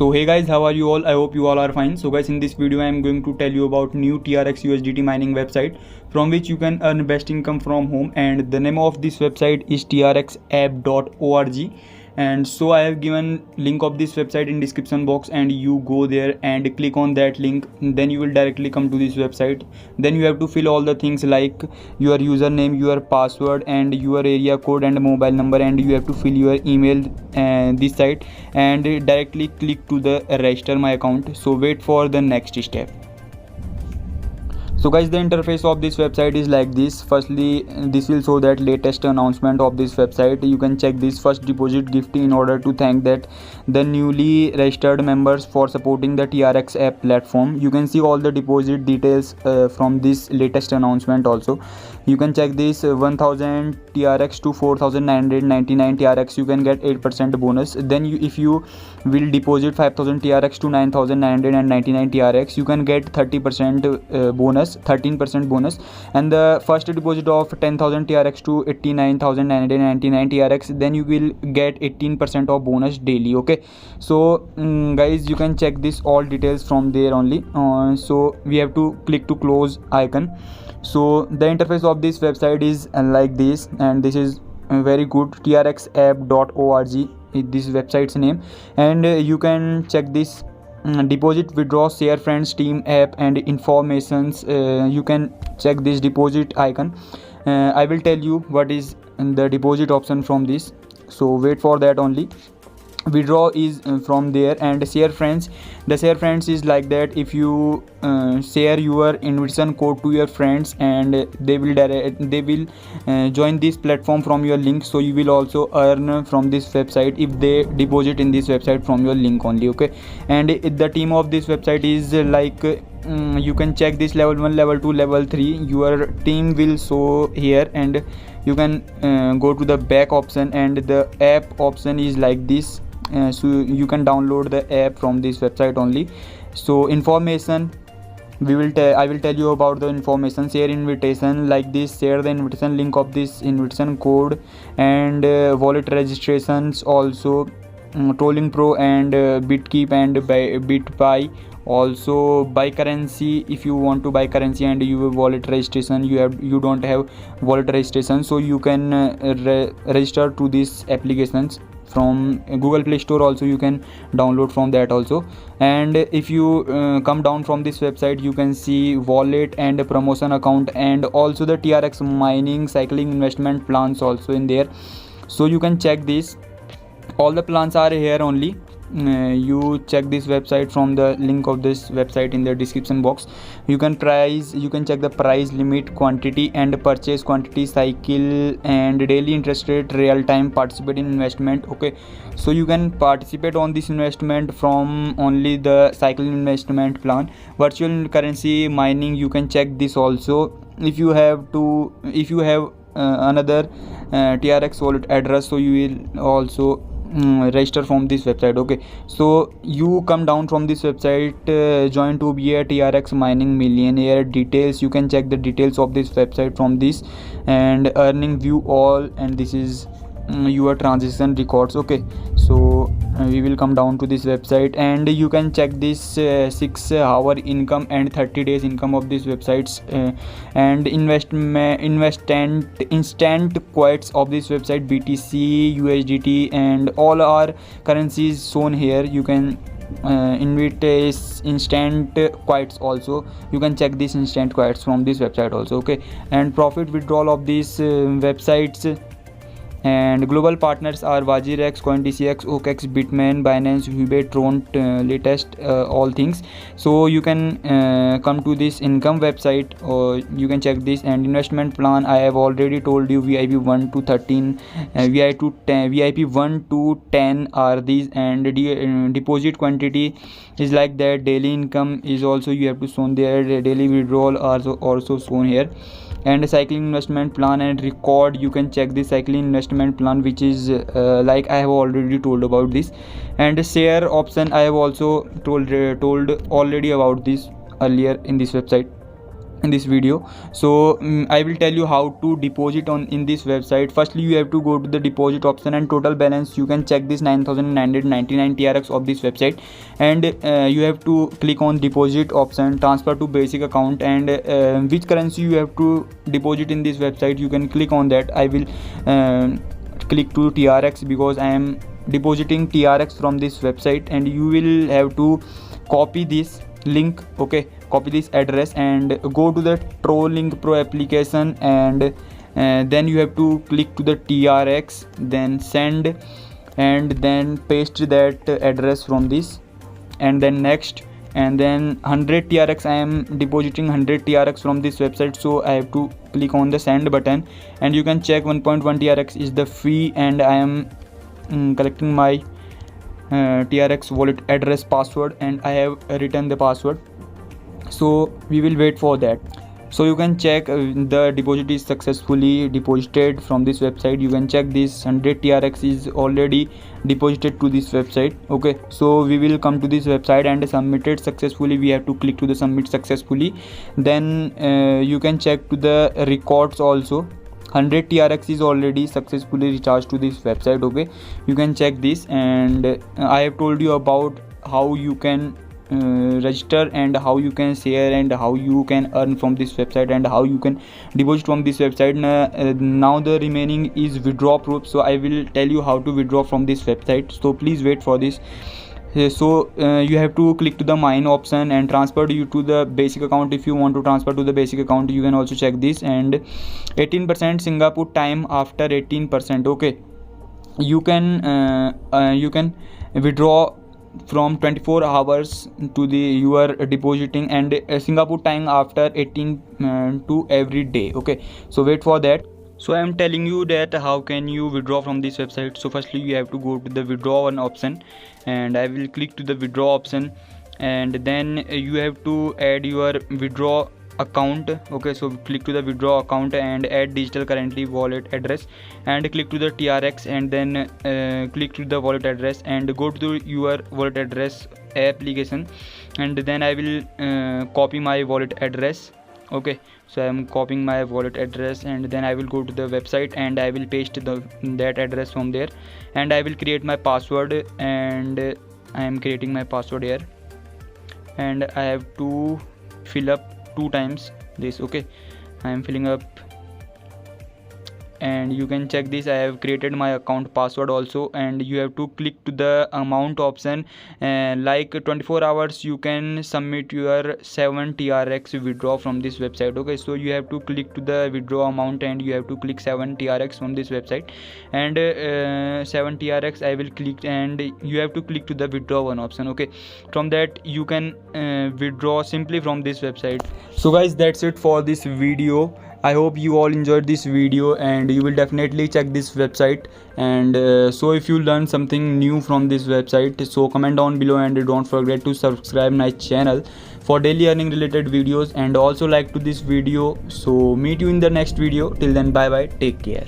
So hey guys, how are you all? I hope you all are fine. So guys, in this video I am going to tell you about new TRX USDT mining website from which you can earn best income from home, and the name of this website is trxapp.org. And so I have given link of this website in description box, and you go there and click on that link, then you will directly come to this website. Then you have to fill all the things like your username, your password, and your area code and mobile number, and you have to fill your email this site and directly click to the register my account. So wait for the next step. So guys, the interface of this website is like this. Firstly, this will show that latest announcement of this website. You can check this first deposit gift in order to thank that the newly registered members for supporting the TRX app platform. You can see all the deposit details from this latest announcement also. You can check this 1000 TRX to 4999 TRX, you can get 8% bonus. Then if you will deposit 5000 TRX to 9999 TRX, you can get 30% bonus, 13% bonus. And the first deposit of 10,000 TRX to 89,999 TRX, then you will get 18% of bonus daily. Okay, so guys, you can check this all details from there only. So we have to click to close icon. So the interface of this website is like this, and this is very good. trxapp.org is this website's name, and you can check this deposit, withdraw, share, friends, team, app, and informations. You can check this deposit icon. I will tell you what is the deposit option from this, so wait for that only. Withdraw is from there, and share friends, the share friends is like that. If you share your invitation code to your friends, and they will join this platform from your link, so you will also earn from this website if they deposit in this website from your link only. Okay, and the team of this website is like you can check this level 1, level 2, level 3. Your team will show here, and you can go to the back option, and the app option is like this. So you can download the app from this website only. So information, I will tell you about the information. Share invitation like this, share the invitation link of this invitation code, and wallet registrations also, Trolling Pro and Bitkeep and BitBuy. Also buy currency, if you want to buy currency and you have wallet registration, you don't have wallet registration, so you can register to these applications from Google Play Store. Also you can download from that also. And if you come down from this website, you can see wallet and promotion account, and also the TRX mining cycling investment plans also in there. So you can check this, all the plans are here only. You check this website from the link of this website in the description box. You can check the price, limit, quantity and purchase quantity, cycle and daily interest rate, real time, participate in investment. Okay, so you can participate on this investment from only the cycle investment plan. Virtual currency mining, you can check this also. If you have another TRX wallet address, so you will also register from this website. Okay, so you come down from this website, join to be a TRX mining millionaire. Details, you can check the details of this website from this, and earning, view all, and this is your transaction records. Okay, so we will come down to this website, and you can check this 6-hour income and 30 days income of these websites, and instant quotes of this website, BTC, USDT, and all our currencies shown here. You can instant quotes also. You can check this instant quotes from this website also. Okay, and profit withdrawal of these websites. And global partners are WazirX, CoinDCX, OKX, Bitmain, Binance, Huobi, Tron, latest all things. So you can come to this income website, or you can check this. And investment plan, I have already told you, VIP 1 to 13, VIP 1 to 10 are these, and deposit quantity is like that. Daily income is also you have to shown there. Daily withdrawal are also shown here. And cycling investment plan and record, you can check the cycling investment plan, which is like I have already told about this. And share option, I have also told already about this earlier in this website. in this video. So I will tell you how to deposit on in this website. Firstly, you have to go to the deposit option, and total balance you can check this 9,999 TRX of this website, and you have to click on deposit option, transfer to basic account, and which currency you have to deposit in this website, you can click on that. I will click to TRX because I am depositing TRX from this website, and you will have to copy this link. Okay, copy this address and go to the Trolling Pro application, and then you have to click to the TRX, then send, and then paste that address from this, and then next, and then 100 TRX. I am depositing 100 TRX from this website, so I have to click on the send button, and you can check 1.1 TRX is the fee, and I am collecting my TRX wallet address password, and I have written the password, so we will wait for that. So you can check the deposit is successfully deposited from this website. You can check this 100 TRX is already deposited to this website. Okay, so we will come to this website and submitted successfully. We have to click to the submit successfully. Then you can check to the records also. 100 TRX is already successfully recharged to this website. Okay, you can check this, and I have told you about how you can register, and how you can share, and how you can earn from this website, and how you can deposit from this website. Now the remaining is withdraw proof, so I will tell you how to withdraw from this website, so please wait for this. So you have to click to the mine option and transfer you to the basic account. If you want to transfer to the basic account, you can also check this, and 18% Singapore time after 18%. Okay, you can withdraw from 24 hours to the you are depositing, and Singapore time after 18 to every day. Okay, so wait for that. So I am telling you that how can you withdraw from this website. So firstly, you have to go to the withdraw one option, and I will click to the withdraw option, and then you have to add your withdraw account. Okay, so click to the withdraw account and add digital currency wallet address, and click to the TRX, and then click to the wallet address, and go to your wallet address application, and then I will copy my wallet address. Okay, so I am copying my wallet address, and then I will go to the website, and I will paste that address from there, and I will create my password, and I am creating my password here, and I have to fill up 2 times this. Okay, I am filling up, and you can check this. I have created my account password also, and you have to click to the amount option, like 24 hours you can submit your 7 TRX withdraw from this website. Okay, so you have to click to the withdraw amount, and you have to click 7 TRX from this website, and 7 TRX I will click, and you have to click to the withdraw one option. Okay, from that you can withdraw simply from this website. So guys, that's it for this video. I hope you all enjoyed this video, and you will definitely check this website, and so if you learn something new from this website, so comment down below, and don't forget to subscribe my channel for daily earning related videos, and also like to this video. So meet you in the next video. Till then, bye bye, take care.